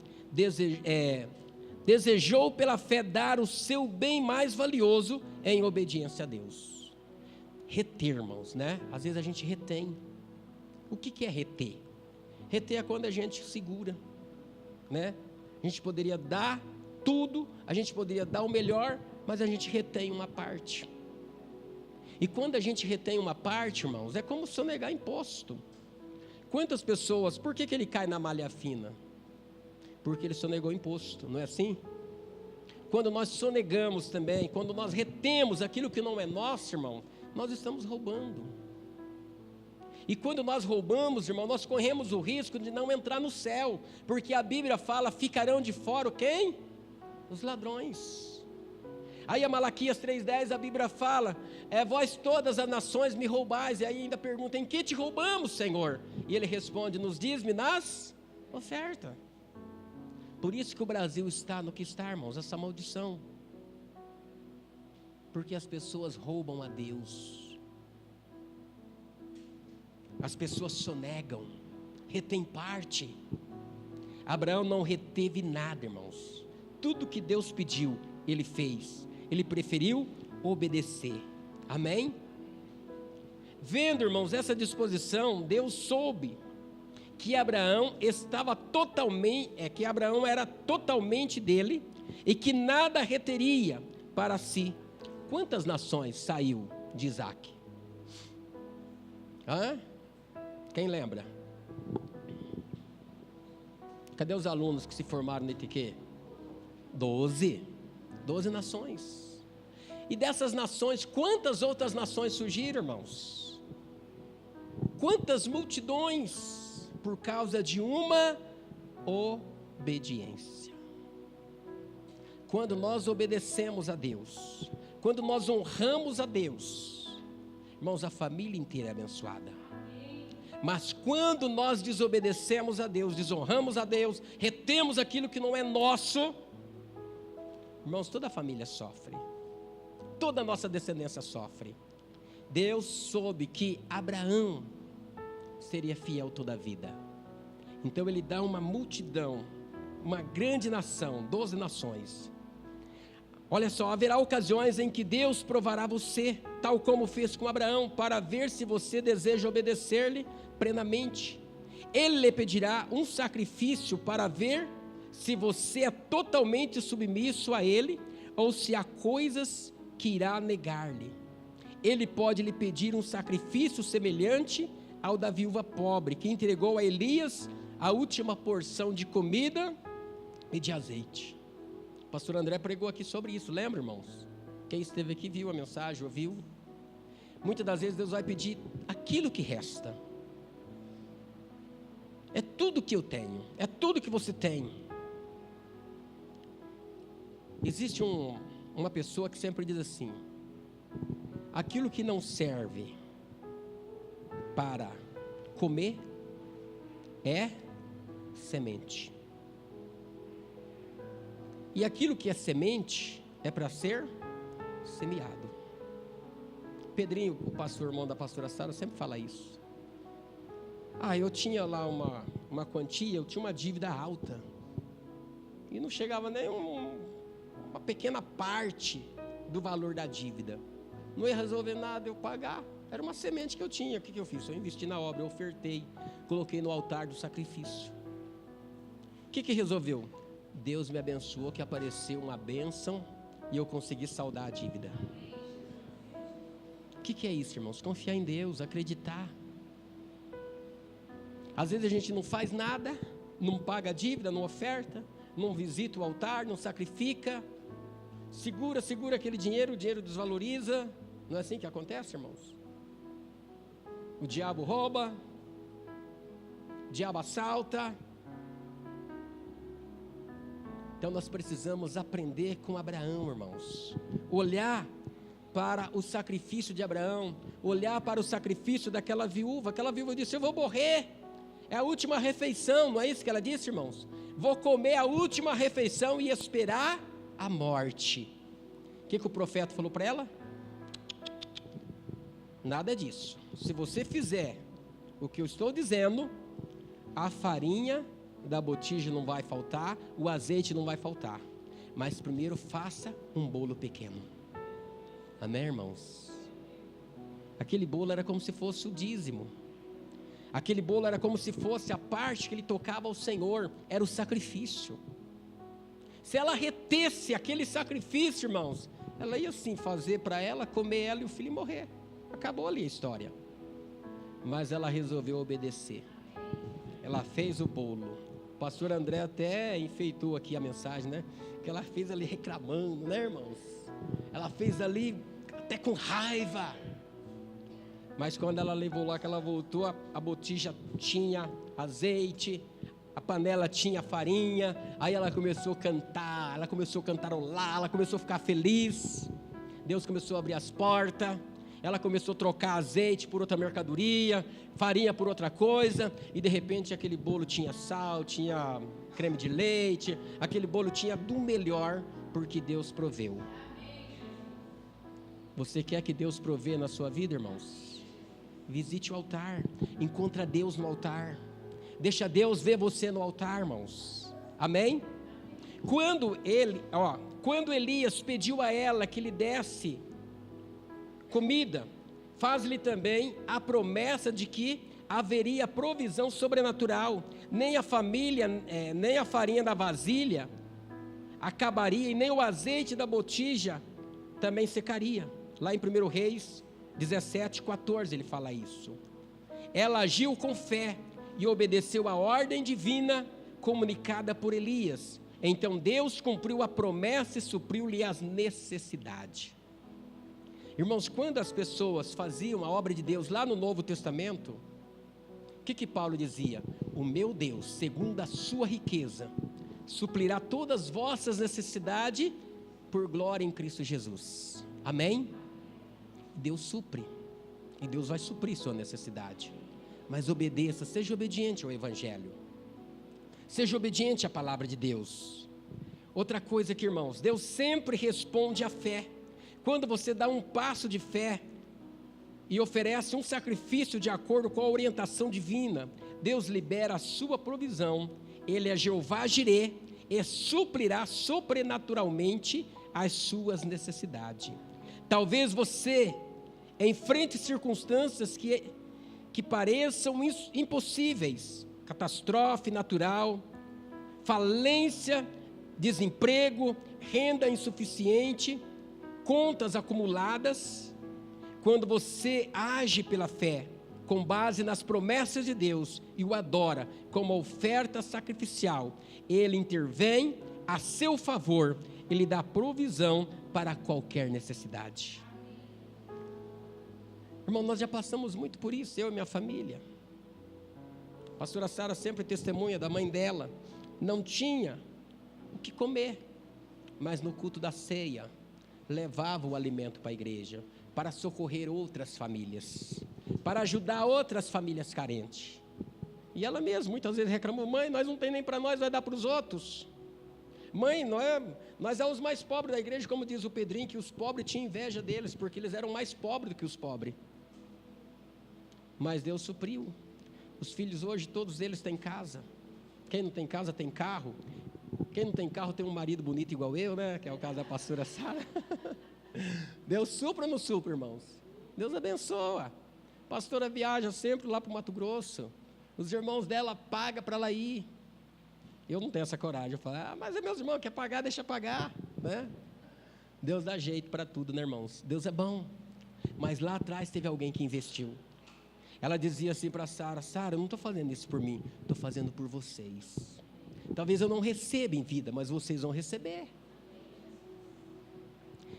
desejou pela fé dar o seu bem mais valioso em obediência a Deus. Reter, irmãos, né? Às vezes a gente retém. O que é reter? Reter é quando a gente segura, né? A gente poderia dar tudo, a gente poderia dar o melhor, mas a gente retém uma parte. E quando a gente retém uma parte, irmãos, é como sonegar imposto. Quantas pessoas, por que ele cai na malha fina? Porque ele sonegou imposto, não é assim? Quando nós sonegamos também, quando nós retemos aquilo que não é nosso, irmão, nós estamos roubando. E quando nós roubamos, irmão, nós corremos o risco de não entrar no céu, porque a Bíblia fala, ficarão de fora quem? Os ladrões. Aí a Malaquias 3,10 a Bíblia fala, vós todas as nações me roubais, e aí ainda pergunta, em que te roubamos, Senhor? E ele responde, nos dízimos, nas ofertas. Por isso que o Brasil está no que está, irmãos, essa maldição. Porque as pessoas roubam a Deus. As pessoas sonegam, retém parte. Abraão não reteve nada, irmãos. Tudo que Deus pediu, ele fez. Ele preferiu obedecer. Amém? Vendo, irmãos, essa disposição, Deus soube que Abraão era totalmente dele e que nada reteria para si. Quantas nações saiu de Isaac? Quem lembra? Cadê os alunos que se formaram no ITQ? 12 nações. E dessas nações, quantas outras nações surgiram, irmãos? Quantas multidões? Por causa de uma obediência. Quando nós obedecemos a Deus, quando nós honramos a Deus, irmãos, a família inteira é abençoada. Mas quando nós desobedecemos a Deus, desonramos a Deus, retemos aquilo que não é nosso, irmãos, toda a família sofre, toda a nossa descendência sofre. Deus soube que Abraão seria fiel toda a vida. Então ele dá uma multidão, uma grande nação, 12 nações. Olha só, haverá ocasiões em que Deus provará você, tal como fez com Abraão, para ver se você deseja obedecer-lhe plenamente. Ele lhe pedirá um sacrifício para ver se você é totalmente submisso a ele, ou se há coisas que irá negar-lhe. Ele pode lhe pedir um sacrifício semelhante ao da viúva pobre, que entregou a Elias a última porção de comida e de azeite. O pastor André pregou aqui sobre isso, lembra, irmãos? Quem esteve aqui viu a mensagem, ouviu? Muitas das vezes Deus vai pedir aquilo que resta. É tudo que eu tenho, é tudo que você tem. Existe uma pessoa que sempre diz assim, aquilo que não serve para comer é semente. E aquilo que é semente é para ser semeado. Pedrinho, o pastor irmão da pastora Sara, sempre fala isso. Eu tinha lá uma quantia, eu tinha uma dívida alta. E não chegava nem uma pequena parte do valor da dívida. Não ia resolver nada eu pagar. Era uma semente que eu tinha. O que eu fiz? Eu investi na obra, eu ofertei, coloquei no altar do sacrifício. O que resolveu? Deus me abençoou, que apareceu uma bênção e eu consegui saldar a dívida. O que é isso, irmãos? Confiar em Deus, acreditar. Às vezes a gente não faz nada, não paga a dívida, não oferta, não visita o altar, não sacrifica, segura aquele dinheiro, o dinheiro desvaloriza. Não é assim que acontece, irmãos? O diabo rouba, o diabo assalta. Então nós precisamos aprender com Abraão, irmãos. Olhar para o sacrifício de Abraão, olhar para o sacrifício daquela viúva. Aquela viúva disse, eu vou morrer, é a última refeição, não é isso que ela disse, irmãos? Vou comer a última refeição e esperar a morte. O que o profeta falou para ela? Nada disso. Se você fizer o que eu estou dizendo, a farinha da botija não vai faltar, o azeite não vai faltar. Mas primeiro faça um bolo pequeno. Amém, irmãos? Aquele bolo era como se fosse o dízimo. Aquele bolo era como se fosse a parte que ele tocava ao Senhor, era o sacrifício. Se ela retesse aquele sacrifício, irmãos, ela ia sim fazer para ela, comer ela e o filho morrer. Acabou ali a história. Mas ela resolveu obedecer. ela fez o bolo. O pastor André até enfeitou aqui a mensagem, né? Que ela fez ali reclamando, né, irmãos? Ela fez ali até com raiva. Mas quando ela levou lá, que ela voltou, a botija tinha azeite, a panela tinha farinha. Aí ela começou a cantar, ela começou a cantarolar, ela começou a ficar feliz. Deus começou a abrir as portas. Ela começou a trocar azeite por outra mercadoria, farinha por outra coisa, e de repente aquele bolo tinha sal, tinha creme de leite, aquele bolo tinha do melhor, porque Deus proveu. Você quer que Deus provê na sua vida, irmãos? Visite o altar, encontra Deus no altar, deixa Deus ver você no altar, irmãos. Amém? Quando Elias pediu a ela que lhe desse comida, faz-lhe também a promessa de que haveria provisão sobrenatural, nem a farinha da vasilha acabaria, e nem o azeite da botija também secaria. Lá em 1 Reis 17:14 ele fala isso. Ela agiu com fé e obedeceu a ordem divina comunicada por Elias. Então Deus cumpriu a promessa e supriu-lhe as necessidades. Irmãos, quando as pessoas faziam a obra de Deus lá no Novo Testamento, o que Paulo dizia? O meu Deus, segundo a sua riqueza, suplirá todas as vossas necessidades por glória em Cristo Jesus. Amém? Deus supre, e Deus vai suprir sua necessidade. Mas obedeça, seja obediente ao Evangelho, seja obediente à palavra de Deus. Outra coisa que, irmãos, Deus sempre responde à fé. Quando você dá um passo de fé e oferece um sacrifício de acordo com a orientação divina, Deus libera a sua provisão. Ele é Jeová Jirê e suprirá sobrenaturalmente as suas necessidades. Talvez você enfrente circunstâncias que pareçam impossíveis, catástrofe natural, falência, desemprego, renda insuficiente, contas acumuladas. Quando você age pela fé, com base nas promessas de Deus, e o adora como oferta sacrificial, Ele intervém a seu favor, Ele dá provisão para qualquer necessidade. Irmão, nós já passamos muito por isso, eu e minha família. A pastora Sara sempre testemunha da mãe dela, não tinha o que comer, mas no culto da ceia, levava o alimento para a igreja, para socorrer outras famílias, para ajudar outras famílias carentes. E ela mesma muitas vezes reclamou: mãe, nós não tem nem para nós, vai dar para os outros. Mãe, nós é os mais pobres da igreja, como diz o Pedrinho, que os pobres tinham inveja deles, porque eles eram mais pobres do que os pobres. Mas Deus supriu. Os filhos hoje, todos eles têm casa. Quem não tem casa tem carro. Quem não tem carro tem um marido bonito igual eu, né? Que é o caso da pastora Sara. Deus supra ou não supra, irmãos? Deus abençoa. A pastora viaja sempre lá para o Mato Grosso. Os irmãos dela pagam para ela ir. Eu não tenho essa coragem. Eu falo: mas é meus irmãos, quer pagar, deixa pagar, né? Deus dá jeito para tudo, né, irmãos? Deus é bom. Mas lá atrás teve alguém que investiu. Ela dizia assim para Sara: Sara, eu não estou fazendo isso por mim, estou fazendo por vocês. Talvez eu não receba em vida, mas vocês vão receber.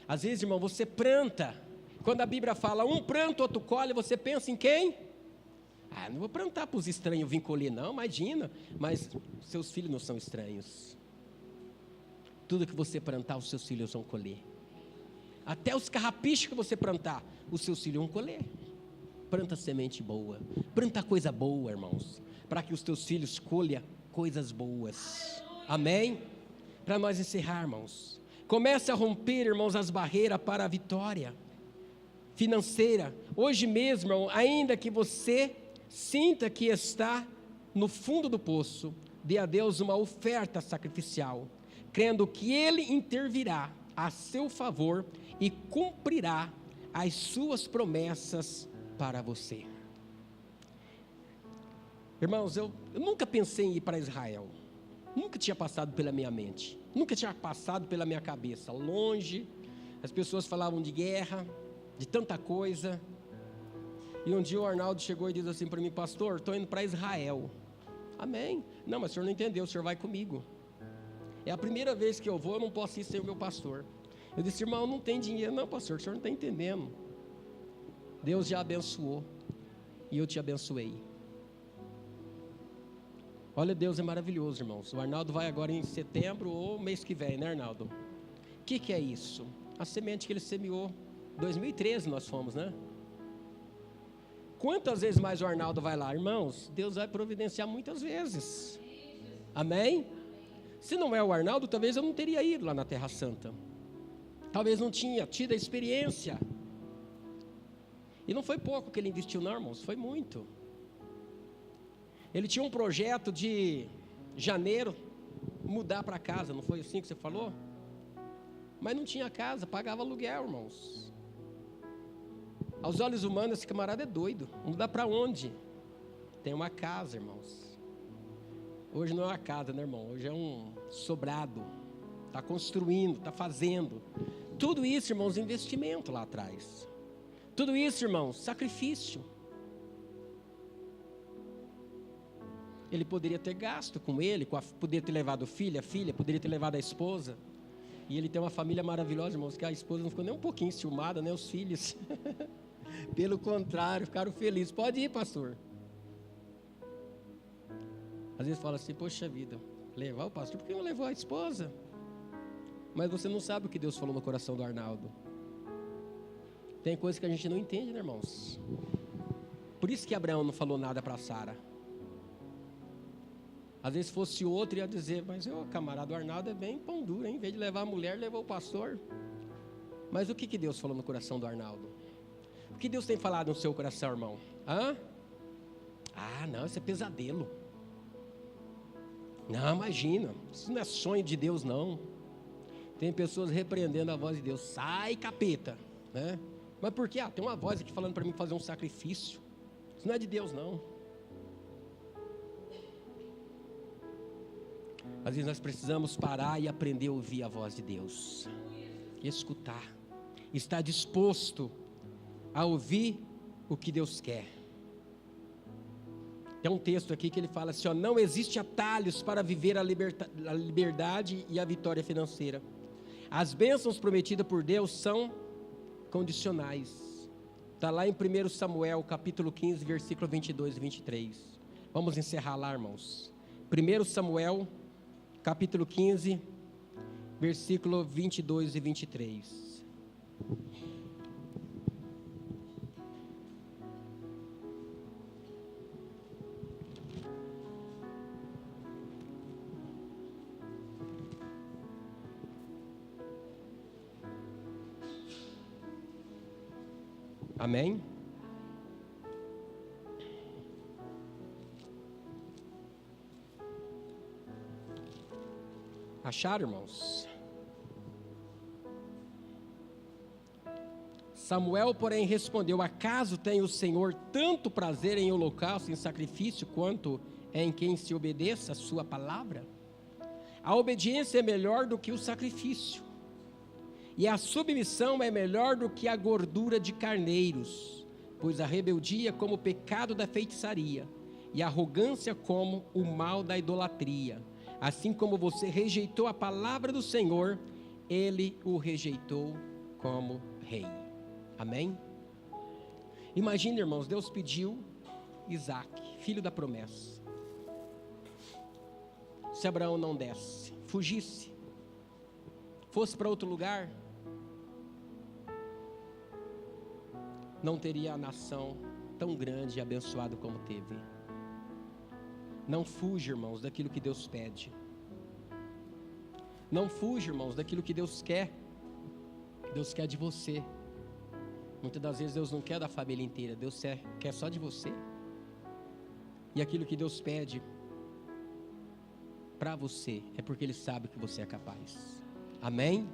Às vezes, irmão, você planta. Quando a Bíblia fala um planta, outro colhe, você pensa em quem? Não vou plantar para os estranhos vir colher, não, imagina. Mas seus filhos não são estranhos. Tudo que você plantar, os seus filhos vão colher. Até os carrapichos que você plantar, os seus filhos vão colher. Planta semente boa, planta coisa boa, irmãos, para que os teus filhos colham coisas boas. Amém? Para nós encerrar, irmãos, comece a romper, irmãos, as barreiras para a vitória financeira. Hoje mesmo, irmão, ainda que você sinta que está no fundo do poço, dê a Deus uma oferta sacrificial, crendo que Ele intervirá a seu favor e cumprirá as suas promessas para você. Irmãos, eu nunca pensei em ir para Israel, nunca tinha passado pela minha mente, nunca tinha passado pela minha cabeça. Longe, as pessoas falavam de guerra, de tanta coisa. E um dia o Arnaldo chegou e disse assim para mim: pastor, estou indo para Israel. Amém. Não, mas o senhor não entendeu, o senhor vai comigo. É a primeira vez que eu vou, eu não posso ir sem o meu pastor. Eu disse, irmão, não tem dinheiro. Não, pastor, o senhor não está entendendo. Deus já abençoou e eu te abençoei. Olha, Deus é maravilhoso, irmãos. O Arnaldo vai agora em setembro ou mês que vem, né, Arnaldo? O que é isso? A semente que ele semeou. 2013 nós fomos, né? Quantas vezes mais o Arnaldo vai lá? Irmãos, Deus vai providenciar muitas vezes. Amém? Se não é o Arnaldo, talvez eu não teria ido lá na Terra Santa. Talvez não tinha tido a experiência. E não foi pouco que ele investiu, não, irmãos, foi muito. Ele tinha um projeto de janeiro mudar para casa, não foi assim que você falou? Mas não tinha casa, pagava aluguel, irmãos. Aos olhos humanos, esse camarada é doido. Mudar para onde? Tem uma casa, irmãos. Hoje não é uma casa, né, irmão? Hoje é um sobrado. Está construindo, está fazendo. Tudo isso, irmãos, investimento lá atrás. Tudo isso, irmãos, sacrifício. Ele poderia ter gasto com ele, poderia ter levado o filho, a filha, poderia ter levado a esposa. E ele tem uma família maravilhosa, irmãos, que a esposa não ficou nem um pouquinho ciumada, né? Os filhos. Pelo contrário, ficaram felizes. Pode ir, pastor. Às vezes fala assim, poxa vida, levar o pastor, por que não levou a esposa? Mas você não sabe o que Deus falou no coração do Arnaldo. Tem coisas que a gente não entende, né, irmãos? Por isso que Abraão não falou nada para Sara. Às vezes fosse outro ia dizer, mas o camarada Arnaldo é bem pão duro, hein? Em vez de levar a mulher, levou o pastor. Mas o que Deus falou no coração do Arnaldo? O que Deus tem falado no seu coração, irmão? Hã? Ah, não, isso é pesadelo. Não, imagina, isso não é sonho de Deus, não. Tem pessoas repreendendo a voz de Deus. Sai, capeta, né? Mas por quê? Tem uma voz aqui falando para mim fazer um sacrifício. Isso não é de Deus, não. Às vezes nós precisamos parar e aprender a ouvir a voz de Deus. Escutar. Estar disposto a ouvir o que Deus quer. Tem um texto aqui que ele fala assim, ó, não existe atalhos para viver a liberdade e a vitória financeira. As bênçãos prometidas por Deus são condicionais. Está lá em 1 Samuel, capítulo 15, versículo 22 e 23. Vamos encerrar lá, irmãos. 1 Samuel, capítulo 15, versículo 22 e 23. Amém? Acharam, irmãos? Samuel, porém, respondeu, acaso tem o Senhor tanto prazer em holocausto, em sacrifício, quanto em quem se obedeça a sua palavra? A obediência é melhor do que o sacrifício, e a submissão é melhor do que a gordura de carneiros, pois a rebeldia é como o pecado da feitiçaria, e a arrogância como o mal da idolatria. Assim como você rejeitou a palavra do Senhor, Ele o rejeitou como rei. Amém? Imagina, irmãos, Deus pediu Isaac, filho da promessa. Se Abraão não desse, fugisse, fosse para outro lugar, não teria a nação tão grande e abençoada como teve. Não fuja, irmãos, daquilo que Deus pede. Não fuja, irmãos, daquilo que Deus quer. Deus quer de você. Muitas das vezes Deus não quer da família inteira, Deus quer só de você. E aquilo que Deus pede para você é porque Ele sabe que você é capaz. Amém?